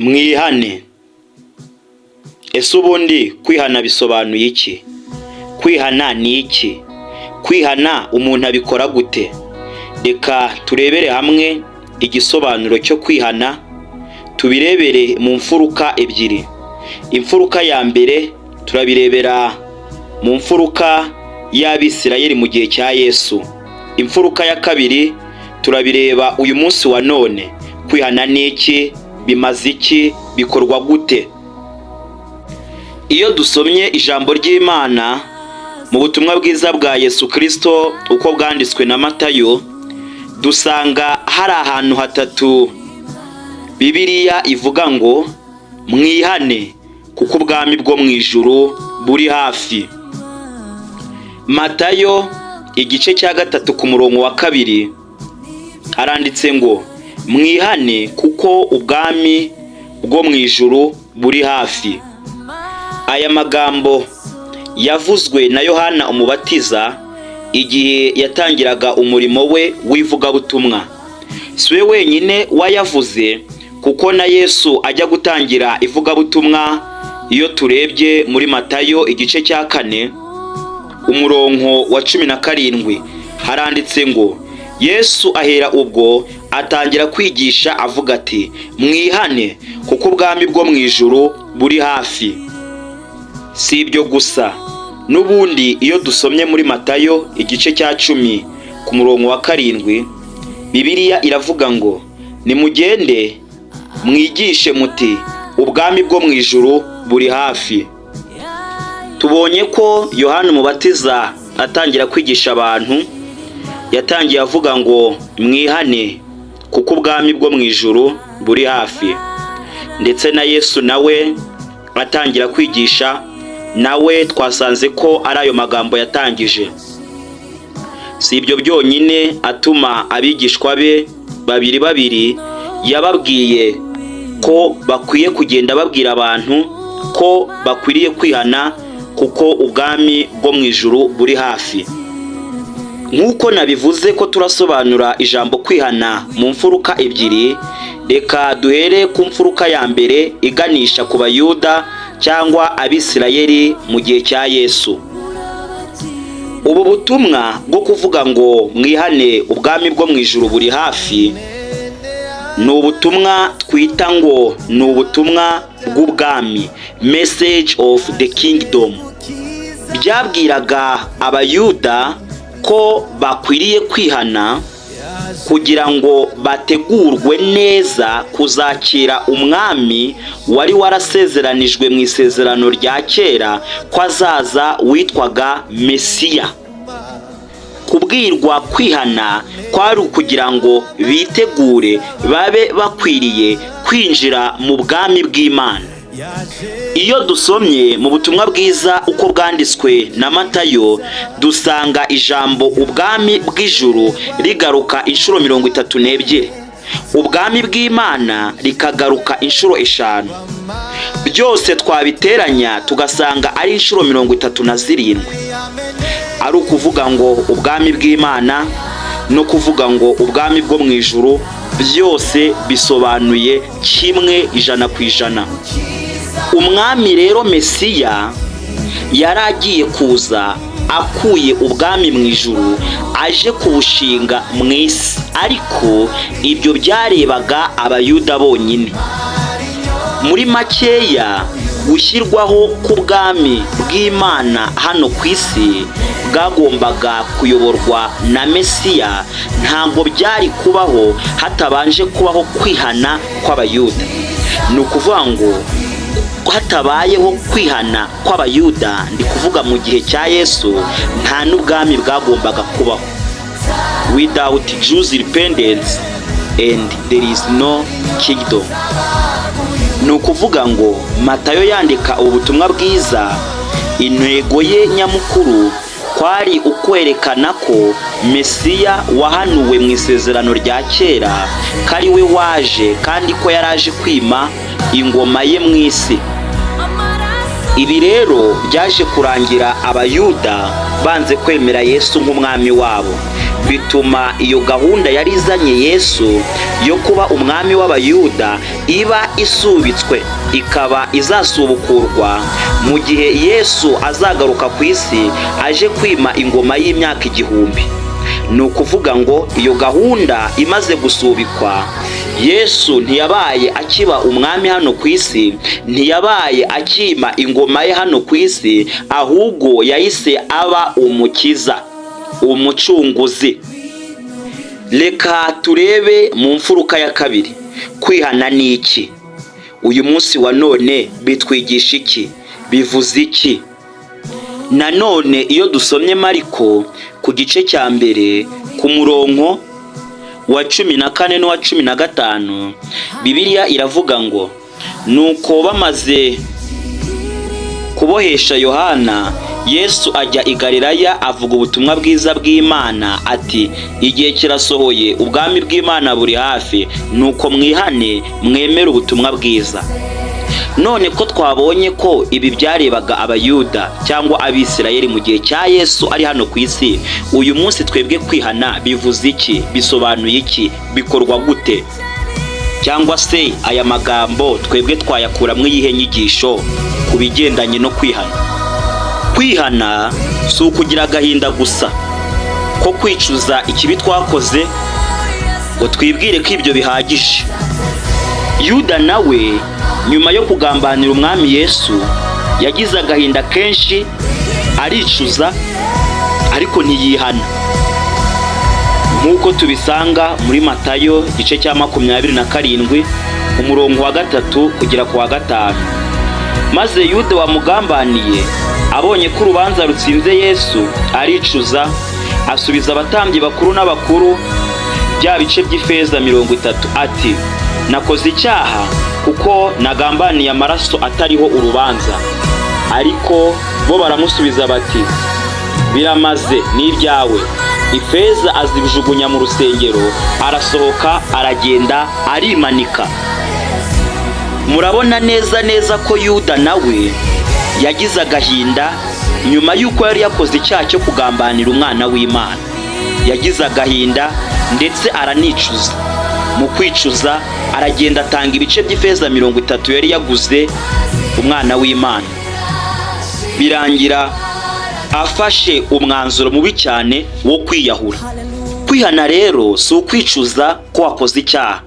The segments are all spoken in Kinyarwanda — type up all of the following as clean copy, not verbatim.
Mwihane. Ese ubundi kwihana bisobanuye iki? Kwihana ni iki? Kwihana umuntu abikora gute? Reka turebere hamwe igisobanuro cyo kwihana, tubirebere mu mfuruka ebyiri. Imfuruka ya mbere turabirebera mu mfuruka y'Abisirayeli mu gihe cya Yesu. Imfuruka ya kabiri turabireba uyu munsi wa none. Kwihana ni iki? Bimaze iki? Bikorwa gute? Iyo dusomye ijambo ry'Imana mu butumwa bwiza bwa Yesu Kristo uko bwanditswe na Matayo, dusanga hari ahantu hatatu Bibiliya ivuga ngo mwihane kuko ubwami bwo mu ijuru buri hafi. Matayo igice cya 3 ku murongo wa 2 haranditse ngo mwihane kuko ubwami bwo mu ijuru buri hafi. Aya magambo yavuzwe na Yohana Umubatiza igihe yatangiraga umurimo we w'ivugabutumwa. Si we wenyine wayavuze, kuko na Yesu ajya gutangira ivugabutumwa. Iyo turebye muri Matayo igice cya 4 umurongo wa 17 haranditse ngo Yesu ahera ubwo atangira kwigisha avuga ati mwihane kuko ubwami bwo mu ijuru buri hafi. Si ibyo gusa, n'ubundi iyo dusomye muri Matayo igice cya 10 ku murongo wa 7 Bibiliya iravuga ngo nimugende mwigishe muti ubwami bwo mu ijuru buri hafi. Tubonye ko Yohana Umubatiza atangira kwigisha abantu yatangiye avuga ngo mwihane kuko ubwami bwo mu ijuru buri hafi, ndetse na Yesu nawe atangira kwigisha, nawe twasanze ko ari ayo magambo yatangije. Si ibyo byonyine atuma abigishwa be babiri yababwiye ko bakwiye kugenda babwira abantu ko bakwiriye kwihana kuko ubwami bwo mu ijuru buri hafi. Nk'uko nabivuze ko turasobanura ijambo kwihana mu mfuruka ebyiri, reka duhere ku mfuruka ya mbere iganisha ku Bayuda cyangwa Abisirayeli mu gihe cya Yesu. Ubu butumwa bwo kuvuga ngo mwihane ubwami bwo mu ijuru buri hafi ni ubutumwa twita ngo ni ubutumwa bw'ubwami, message of the kingdom. Byabwiraga Abayuda ko bakwiriye kwihana kugira ngo bategurwe neza kuzakira umwami wari warasezeranijwe mu isezerano rya kera ko azaza witwaga Mesiya. Kubwirwa kwihana kwari ukugira ngo bitegure babe bakwiriye kwinjira mu bwami bw'Imana. Iyo dusomye mu butumwa bwiza uko bwanditswe na Matayo, dusanga ijambo ubwami bw'ijuru rigaruka inshuro 32, ubwami bw'Imana rikagaruka inshuro 5. Byose twabiteranya tugasanga ari inshuro 37. Ari ukuvuga ngo ubwami bw'Imana no kuvuga ngo ubwami bwo mu ijuru byose bisobanuye kimwe 100%. Umwami rero Mesiya yaragiye kuza akuye ubwami mu ijuru aje kubushinga mu isi, ariko ibyo byarebaga Abayuda bonyine. Muri makeya, gushyirwaho k'ubwami bw'Imana hano ku isi bwagombaga kuyoborwa na Mesiya, ntabwo byari kubaho hatabanje kubaho kwihana kw'Abayuda. Ni ukuvuga ngo hatabayeho kwihana kw'Abayuda, ndi kuvuga mu gihe cya Yesu, nta n'ubwami bwagombaga kubaho. Without Jews repentance and there is no kingdom. Ni ukuvuga ngo Matayo yandika ubutumwa bwiza, intego ye nyamukuru kwari ukwerekana ko Mesiya wahanuwe mu isezerano rya kera kari we waje, kandi ko yaraje kwima ingoma ye mu isi. Ibi rero byaje kurangira Abayuda banze kwemera Yesu nk'umwami wabo. bituma iyo gahunda yari izanye Yesu yo kuba umwami w'abayuda iba isubitswe, ikaba izasubukurwa mu gihe Yesu azagaruka ku isi aje kwima ingoma y'imyaka 1000. Ni ukuvuga ngo iyo gahunda imaze gusubikwa, Yesu ntiyabaye akiba umwami hano ku isi, ntiyabaye akima ingoma ye hano ku isi, ahubwo yahise aba umukiza, umucunguzi. Reka turebe mu mfuruka ya kabiri, kwihana ni iki? Uyu munsi wa none bitwigisha iki? Bivuze iki? Nanone iyo dusomye Mariko ku gice cya mbere ku murongo wa 14 n'uwa 15, Bibiliya iravuga ngo nuko bamaze kubohesha Yohana, Yesu ajya i Galilaya avuga ubutumwa bwiza bw'Imana ati, igihe kirasohoye, ubwami bw'Imana buri hafi, nuko mwihane mwemere ubutumwa bwiza. None ko twabonye ko ibi byarebaga abayuda cyangwa abisirayeli mu gihe cya Yesu ari hano ku isi, uyu munsi twebwe kwihana bivuze iki? Bisobanuye iki? Bikorwa gute? Cyangwa se aya magambo twebwe twayakura mu yihe nyigisho ku bigendanye no kwihana? Kwihana si ukugira agahinda gusa ko kwicuza ikibi twakoze ngo twibwire ko ibyo bihagije. Yuda nawe nyuma yo kugambanira umwami Yesu yagize agahinda kenshi, aricuza ariko ntiyihana, nk'uko tubisanga muri Matayo igice cya 27 umurongo wa 3 kugera ku wa 5. Maze Yuda wamugambaniye abonye ko urubanza rutsinze Yesu, aricuza, asubiza abatambyi bakuru n'abakuru bya bice by'ifeza 30 ati, nakoze icyaha kuko nagambaniye amaraso atariho urubanza. Ariko bo baramusubiza bati, biramaze, ni ibyawe. Ifeza azijugunya mu rusengero, arasohoka aragenda arimanika. Murabona neza ko Yuda nawe yagize agahinda nyuma y'uko yari yakoze icyaha cyo kugambanira umwana w'Imana. Yagize agahinda ndetse aranicuza. Mu kwicuza aragenda atanga ibice by'ifeza 30 yari yaguze umwana w'Imana. Birangira afashe umwanzuro mubi cyane wo kwiyahura. Kwihana rero si ukwicuza ko wakoze icyaha,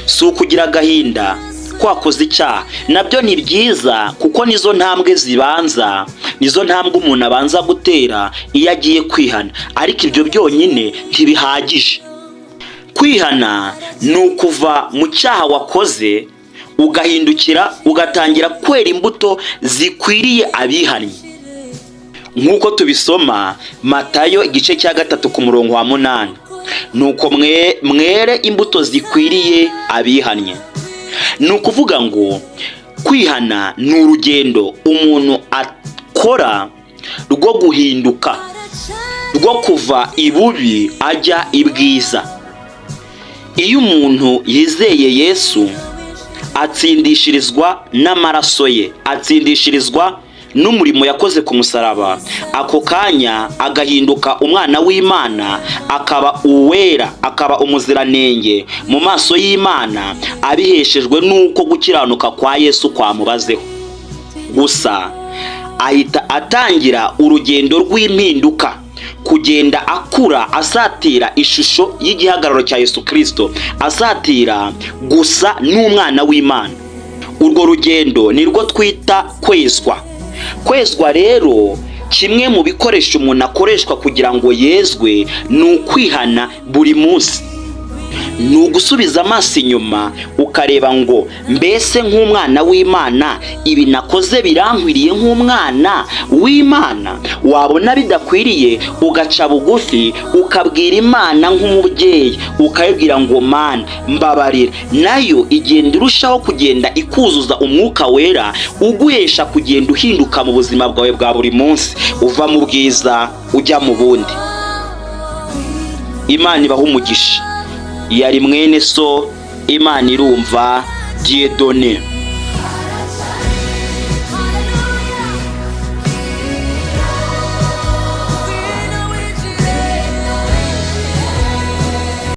si ukugira agahinda ko wakoze icyaha. Nabyo ni byiza kuko nizo ntambwe zibanza, nizo ntambwe umuntu abanza gutera iyo agiye kwihana, ariko ibyo byonyine ntibihagije. Kwihana ni ukuva mu cyaha wakoze ugahindukira ugatangira kwera imbuto zikwiriye abihannye, nk'uko tubisoma Matayo igice cya 3 ku murongo wa 8. Nuko mwere imbuto zikwiriye abihannye. Ni ukuvuga ngo kwihana ni urugendo umuntu akora rwo guhinduka, rwo kuva ibubi ajya ibwiza. Iyo umuntu yizeye Yesu atsindishirizwa n'amaraso ye, atsindishirizwa n'umurimo yakoze ku musaraba, ako kanya agahinduka umwana w'Imana, akaba uwera, akaba umuziranenge mu maso y'Imana, abiheshejwe n'uko gukiranuka kwa Yesu kwamubazeho. Gusa ahita atangira urugendo rw'impinduka, kugenda akura asatira ishusho y'igihagararo cya Yesu Kristo, asatira gusa n'umwana w'Imana. Urwo rugendo nirwo twita kwezwa. Kwezwa rero, kimwe mu bikoresho umuntu akoreshwa kugira ngo yezwe ni ukwihana buri munsi. Ni ugusubiza amaso inyuma ukareba ngo mbese nk'umwana w'Imana ibi nakoze birankwiriye nk'umwana w'Imana? Wabona bidakwiriye ugaca bugufi ukabwira Imana nk'umubyeyi, ukayibwira ngo Mana mbabarira. Nayo igenda irushaho kugenda ikuzuza umwuka wera, uguhesha kugenda uhinduka mu buzima bwawe bwa buri munsi, uva mu bwiza ujya mu bundi. Imana ibaha umugisha. Yari mwene so Imana irumva Dieudonné.